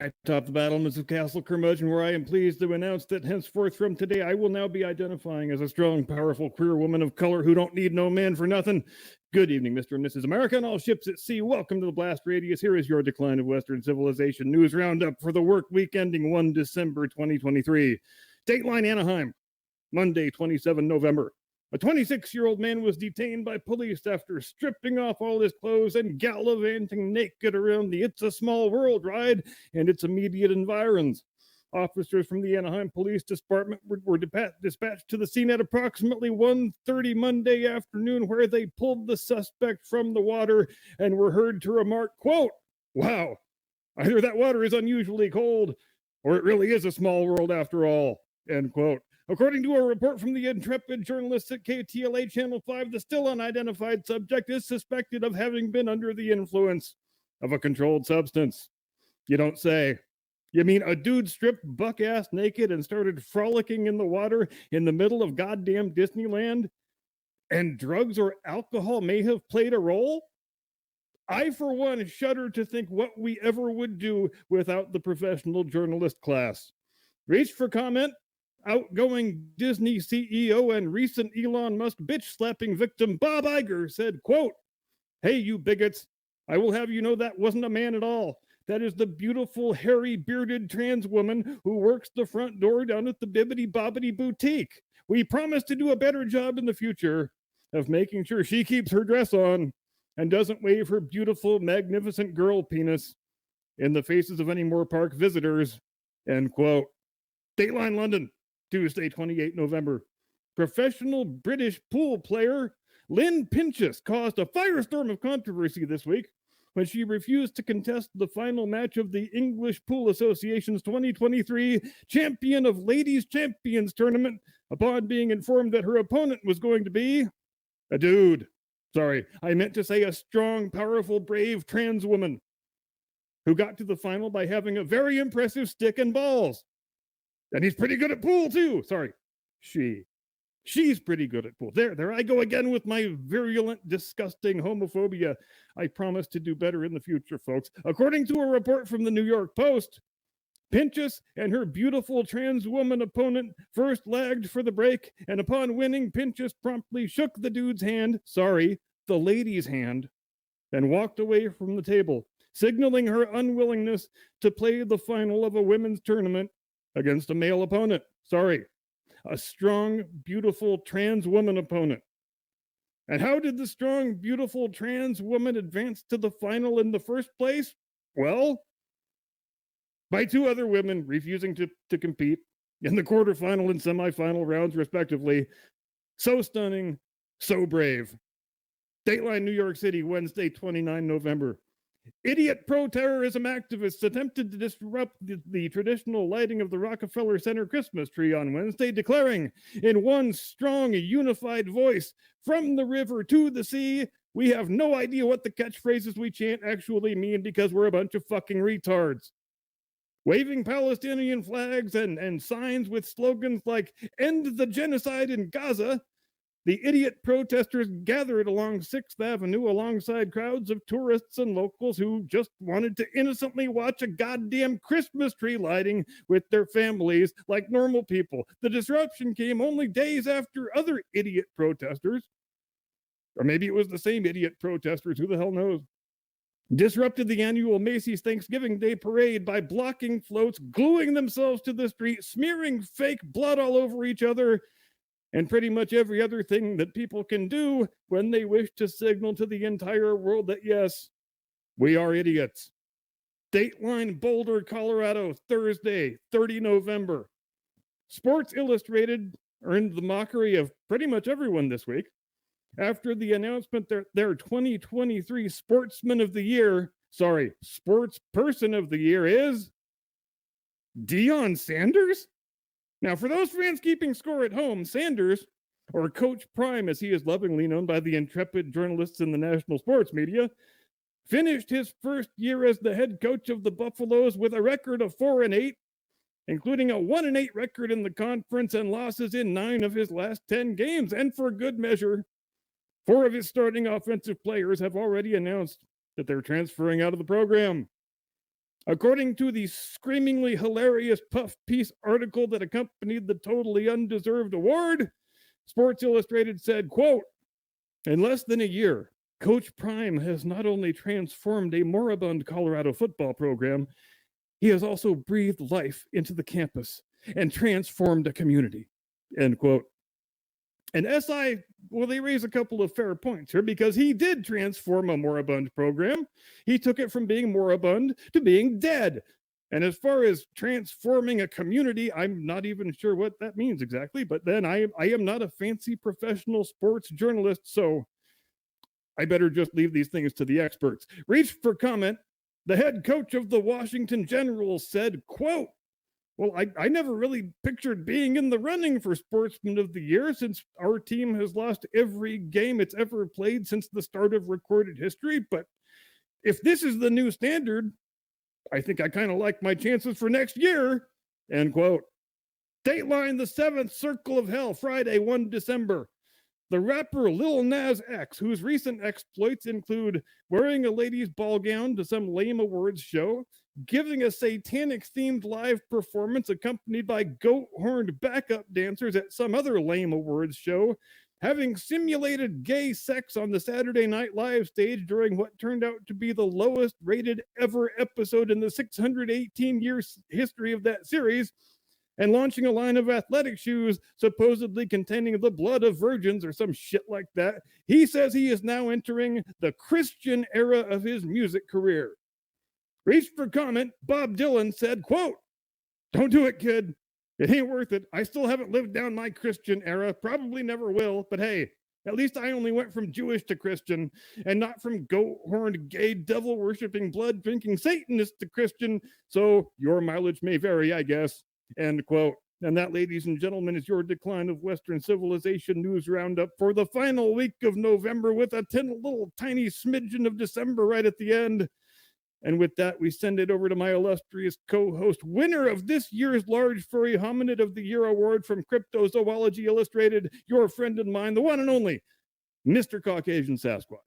Atop the battlements of Castle Curmudgeon, where I am pleased to announce that henceforth from today I will now be identifying as a strong, powerful, queer woman of color who don't need no man for nothing. Good evening, Mr. and Mrs. America and all ships at sea. Welcome to the Blast Radius. Here is your Decline of Western Civilization news roundup for the work week ending 1 December 2023. Dateline Anaheim, Monday, 27 November. A 26-year-old man was detained by police after stripping off all his clothes and gallivanting naked around the It's a Small World ride and its immediate environs. Officers from the Anaheim Police Department were dispatched to the scene at approximately 1:30 Monday afternoon, where they pulled the suspect from the water and were heard to remark, quote, "Wow, either that water is unusually cold, or it really is a small world after all," end quote. According to a report from the intrepid journalists at KTLA Channel 5, the still unidentified subject is suspected of having been under the influence of a controlled substance. You don't say. You mean a dude stripped buck-ass naked and started frolicking in the water in the middle of goddamn Disneyland? And drugs or alcohol may have played a role? I, for one, shudder to think what we ever would do without the professional journalist class. Reached for comment? Outgoing Disney CEO and recent Elon Musk bitch-slapping victim Bob Iger said, quote, "Hey, you bigots, I will have you know that wasn't a man at all. That is the beautiful, hairy, bearded trans woman who works the front door down at the Bibbidi Bobbidi Boutique. We promise to do a better job in the future of making sure she keeps her dress on and doesn't wave her beautiful, magnificent girl penis in the faces of any more park visitors," end quote. Dateline London, Tuesday, 28 November. Professional British pool player Lynn Pinchas caused a firestorm of controversy this week when she refused to contest the final match of the English Pool Association's 2023 Champion of Ladies Champions tournament upon being informed that her opponent was going to be a dude. Sorry, I meant to say a strong, powerful, brave trans woman who got to the final by having a very impressive stick and balls. And he's pretty good at pool, too. Sorry, she's pretty good at pool. There I go again with my virulent, disgusting homophobia. I promise to do better in the future, folks. According to a report from the New York Post, Pinchas and her beautiful trans woman opponent first lagged for the break, and upon winning, Pinchas promptly shook the dude's hand, sorry, the lady's hand, and walked away from the table, signaling her unwillingness to play the final of a women's tournament against a male opponent. Sorry, a strong, beautiful trans woman opponent. And how did the strong, beautiful trans woman advance to the final in the first place? Well, by two other women refusing to compete in the quarterfinal and semifinal rounds, respectively. So stunning, so brave. Dateline New York City, Wednesday, 29 November. Idiot pro-terrorism activists attempted to disrupt the traditional lighting of the Rockefeller Center Christmas tree on Wednesday, declaring in one strong, unified voice, "From the river to the sea, we have no idea what the catchphrases we chant actually mean because we're a bunch of fucking retards." Waving Palestinian flags and signs with slogans like "End the genocide in Gaza," the idiot protesters gathered along 6th Avenue alongside crowds of tourists and locals who just wanted to innocently watch a goddamn Christmas tree lighting with their families like normal people. The disruption came only days after other idiot protesters, or maybe it was the same idiot protesters, who the hell knows, disrupted the annual Macy's Thanksgiving Day parade by blocking floats, gluing themselves to the street, smearing fake blood all over each other, and pretty much every other thing that people can do when they wish to signal to the entire world that, yes, we are idiots. Dateline Boulder, Colorado, Thursday, 30 November. Sports Illustrated earned the mockery of pretty much everyone this week after the announcement that their 2023 Sportsman of the Year, Sports Person of the Year is Deion Sanders? Now, for those fans keeping score at home, Sanders, or Coach Prime as he is lovingly known by the intrepid journalists in the national sports media, finished his first year as the head coach of the Buffaloes with a record of 4-8, including a 1-8 record in the conference and losses in 9 of his last 10 games. And for good measure, 4 of his starting offensive players have already announced that they're transferring out of the program. According to the screamingly hilarious puff piece article that accompanied the totally undeserved award, Sports Illustrated said, quote, in less than a year, Coach Prime has not only transformed a moribund Colorado football program, he has also breathed life into the campus and transformed a community, end quote. And SI, well, they raise a couple of fair points here because he did transform a moribund program. He took it from being moribund to being dead. And as far as transforming a community, I'm not even sure what that means exactly. But then I am not a fancy professional sports journalist, so I better just leave these things to the experts. Reached for comment. The head coach of the Washington Generals said, quote, well, I never really pictured being in the running for Sportsman of the Year since our team has lost every game it's ever played since the start of recorded history. But if this is the new standard, I think I kind of like my chances for next year, end quote. Dateline, the 7th Circle of Hell, Friday, 1 December. The rapper Lil Nas X, whose recent exploits include wearing a lady's ball gown to some lame awards show, giving a satanic-themed live performance accompanied by goat-horned backup dancers at some other lame awards show, having simulated gay sex on the Saturday Night Live stage during what turned out to be the lowest-rated ever episode in the 618-year history of that series, and launching a line of athletic shoes supposedly containing the blood of virgins or some shit like that. He says he is now entering the Christian era of his music career. Reached for comment, Bob Dylan said, quote, don't do it, kid. It ain't worth it. I still haven't lived down my Christian era, probably never will, but hey, at least I only went from Jewish to Christian and not from goat-horned, gay, devil-worshipping, blood-drinking Satanist to Christian, so your mileage may vary, I guess. End quote. And that, ladies and gentlemen, is your Decline of Western Civilization News Roundup for the final week of November with a little tiny smidgen of December right at the end. And with that, we send it over to my illustrious co-host, winner of this year's Large Furry Hominid of the Year award from Cryptozoology Illustrated, your friend and mine, the one and only Mr. Caucasian Sasquatch.